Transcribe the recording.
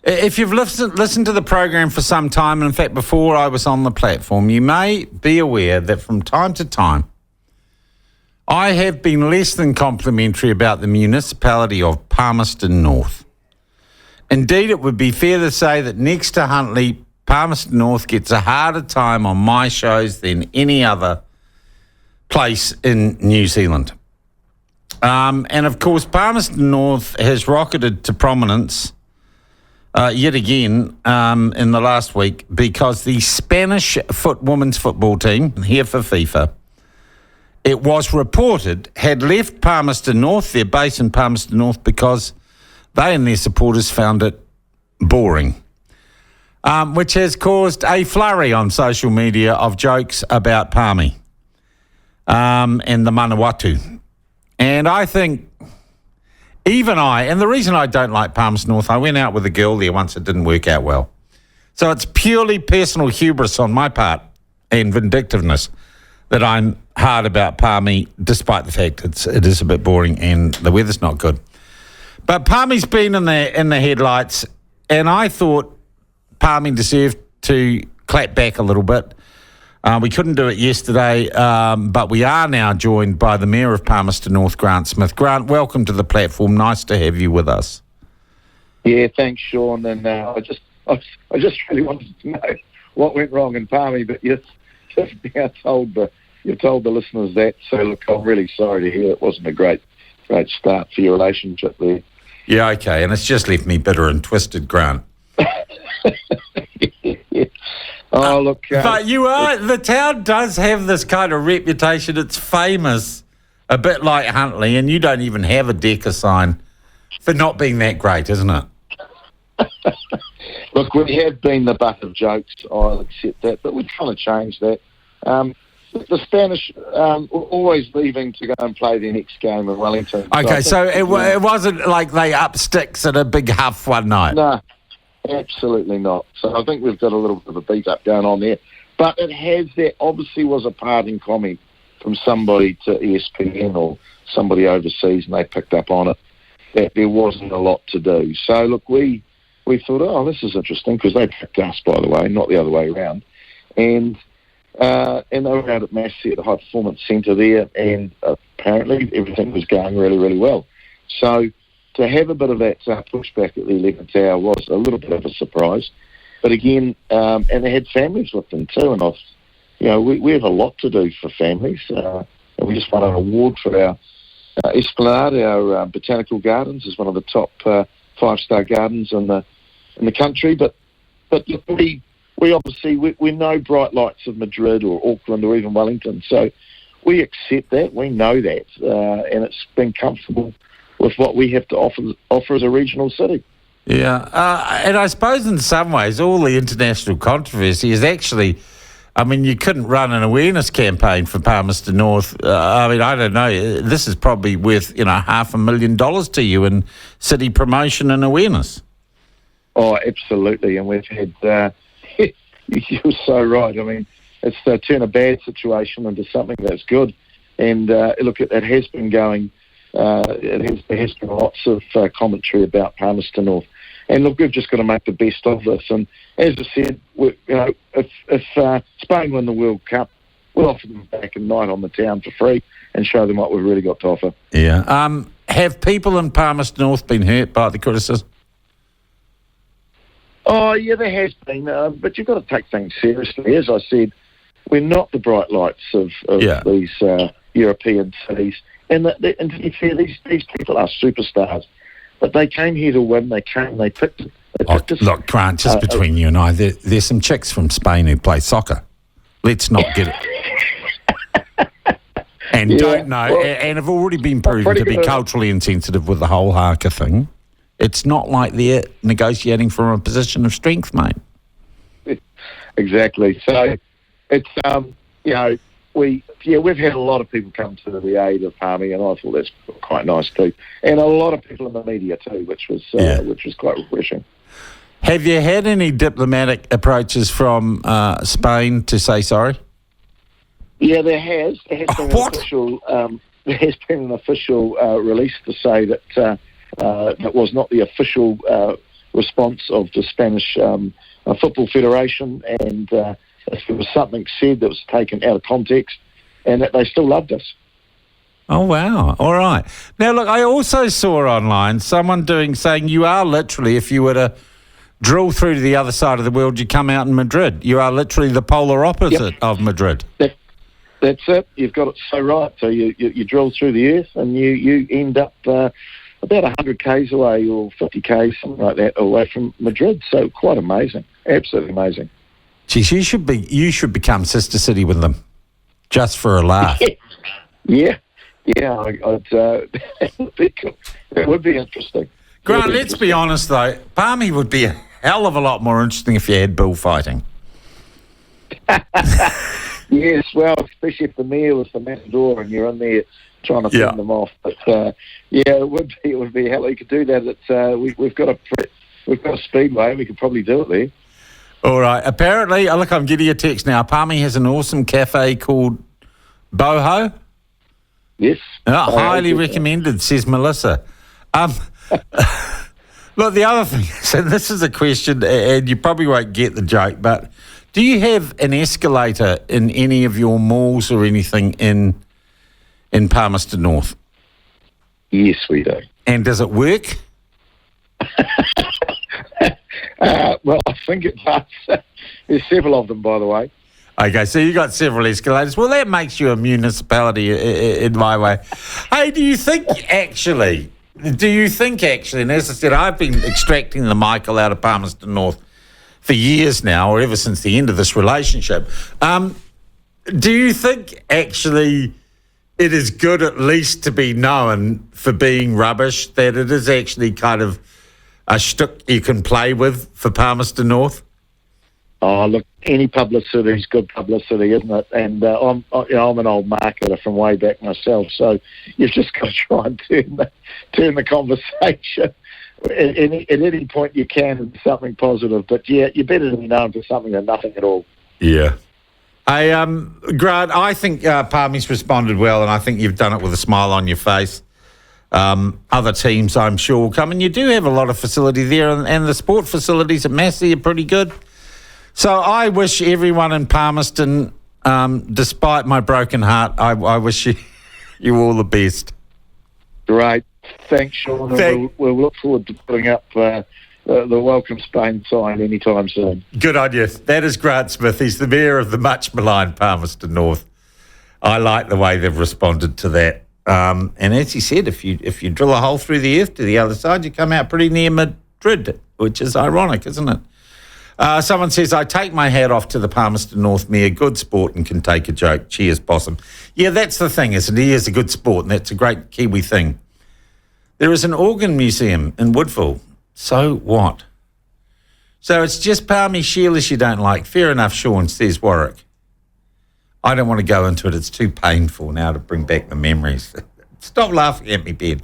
If you've listened to the program for some time, and in fact before I was on the platform, you may be aware that from time to time I have been less than complimentary about the municipality of Palmerston North. Indeed, it would be fair to say that next to Huntly, Palmerston North gets a harder time on my shows than any other place in New Zealand. And of course, Palmerston North has rocketed to prominence yet again in the last week because the Spanish women's football team, here for FIFA, it was reported, had left Palmerston North, their base in Palmerston North, because they and their supporters found it boring, which has caused a flurry on social media of jokes about Palmy and the Manawatu. And I think even and the reason I don't like Palmerston North, I went out with a girl there once, it didn't work out well. So it's purely personal hubris on my part and vindictiveness that I'm hard about Palmy, despite the fact it is a bit boring and the weather's not good. But Palmy's been in the headlights, and I thought Palmy deserved to clap back a little bit. We couldn't do it yesterday, but we are now joined by the Mayor of Palmerston North, Grant Smith. Grant, welcome to the platform. Nice to have you with us. Yeah, thanks, Sean. And I just really wanted to know what went wrong in Palmy, but you've told the listeners that. So look, I'm really sorry to hear it wasn't a great start for your relationship there. Yeah, okay, and it's just left me bitter and twisted, Grant. Yeah. Oh, look. But the town does have this kind of reputation. It's famous, a bit like Huntly, and you don't even have a Decker sign for not being that great, isn't it? Look, we have been the butt of jokes, I'll accept that, but we're trying to change that. The Spanish were always leaving to go and play their next game in Wellington. Okay, so it wasn't like they up sticks at a big huff one night? No, absolutely not. So I think we've got a little bit of a beat-up going on there. But there obviously was a parting comment from somebody to ESPN or somebody overseas, and they picked up on it, that there wasn't a lot to do. So, look, we thought, this is interesting, because they picked us, by the way, not the other way around. And they were out at Massey at the High Performance Centre there, and apparently everything was going really, really well. So to have a bit of that pushback at the 11th hour was a little bit of a surprise. But again, and they had families with them too, and we have a lot to do for families. And we just won an award for our Esplanade, our botanical gardens, is one of the top 5-star gardens in the country. But look, we obviously, we're no bright lights of Madrid or Auckland or even Wellington. So we accept that, we know that, and it's been comfortable with what we have to offer as a regional city. Yeah, and I suppose in some ways all the international controversy is actually, you couldn't run an awareness campaign for Palmerston North. I don't know, this is probably worth, $500,000 to you in city promotion and awareness. Oh, absolutely, and we've had... You're so right. It's to turn a bad situation into something that's good. And look, it has been going. There has been lots of commentary about Palmerston North. And look, we've just got to make the best of this. And as I said, if Spain win the World Cup, we'll offer them back a night on the town for free and show them what we've really got to offer. Yeah. Have people in Palmerston North been hurt by the criticism? Oh, yeah, there has been, but you've got to take things seriously. As I said, we're not the bright lights of these European cities. And to be fair, these people are superstars. But they came here to win. They picked us. Look, Grant, just between you and I, there's some chicks from Spain who play soccer. Let's not get it. And don't know, and have already been proven to be culturally insensitive with the whole haka thing. It's not like they're negotiating from a position of strength, mate. Exactly. So it's we've had a lot of people come to the aid of Palmy, and I thought that's quite nice too. And a lot of people in the media too, which was quite refreshing. Have you had any diplomatic approaches from Spain to say sorry? Yeah, there has. There has been an official release to say that that was not the official response of the Spanish Football Federation, and if there was something said that was taken out of context, and that they still loved us. Oh, wow. All right. Now, look, I also saw online someone saying you are literally, if you were to drill through to the other side of the world, you come out in Madrid. You are literally the polar opposite of Madrid. That's it. You've got it so right. So you drill through the earth and you end up about 100 k's away or 50 k's, something like that, away from Madrid. So quite amazing. Absolutely amazing. Geez, you should become sister city with them, just for a laugh. Yeah. It would be interesting. Grant, let's be honest though, Palmy would be a hell of a lot more interesting if you had bullfighting. Yes, well, especially if the mayor was the matador and you're in there trying to fend them off. But it would be hell. You could do that. We've got a speedway. We could probably do it there. All right. Apparently, look, I'm getting a text now. Palmy has an awesome cafe called Boho. Yes. Highly recommended, says Melissa. Look, the other thing is, and this is a question, and you probably won't get the joke, but do you have an escalator in any of your malls or anything in Palmerston North? Yes, we do. And does it work? Well, I think it does. There's several of them, by the way. Okay, so you got several escalators. Well, that makes you a municipality in my way. Hey, do you think actually, and as I said, I've been extracting the Michael out of Palmerston North for years now, or ever since the end of this relationship. Do you think actually it is good at least to be known for being rubbish, that it is actually kind of a shtick you can play with for Palmerston North? Oh, look, any publicity is good publicity, isn't it? And I'm an old marketer from way back myself, so you've just got to try and turn the conversation at any point you can into something positive. But yeah, you're better to be known for something than nothing at all. Yeah. Hey, Grant, I think Palmy's responded well, and I think you've done it with a smile on your face. Other teams, I'm sure, will come, and you do have a lot of facility there, and the sport facilities at Massey are pretty good. So I wish everyone in Palmerston, despite my broken heart, I wish you all the best. Great. Thanks, Sean. We'll look forward to putting up the Welcome Spain sign anytime soon. Good on you. That is Grant Smith. He's the mayor of the much maligned Palmerston North. I like the way they've responded to that. And as he said, if you drill a hole through the earth to the other side, you come out pretty near Madrid, which is ironic, isn't it? Someone says, I take my hat off to the Palmerston North Mayor, good sport and can take a joke. Cheers, Possum. Yeah, that's the thing, isn't it? He is a good sport, and that's a great Kiwi thing. There is an organ museum in Woodville. So what? So it's just Palmy Sheilas you don't like. Fair enough, Sean, says Warwick. I don't want to go into it. It's too painful now to bring back the memories. Stop laughing at me, Ben.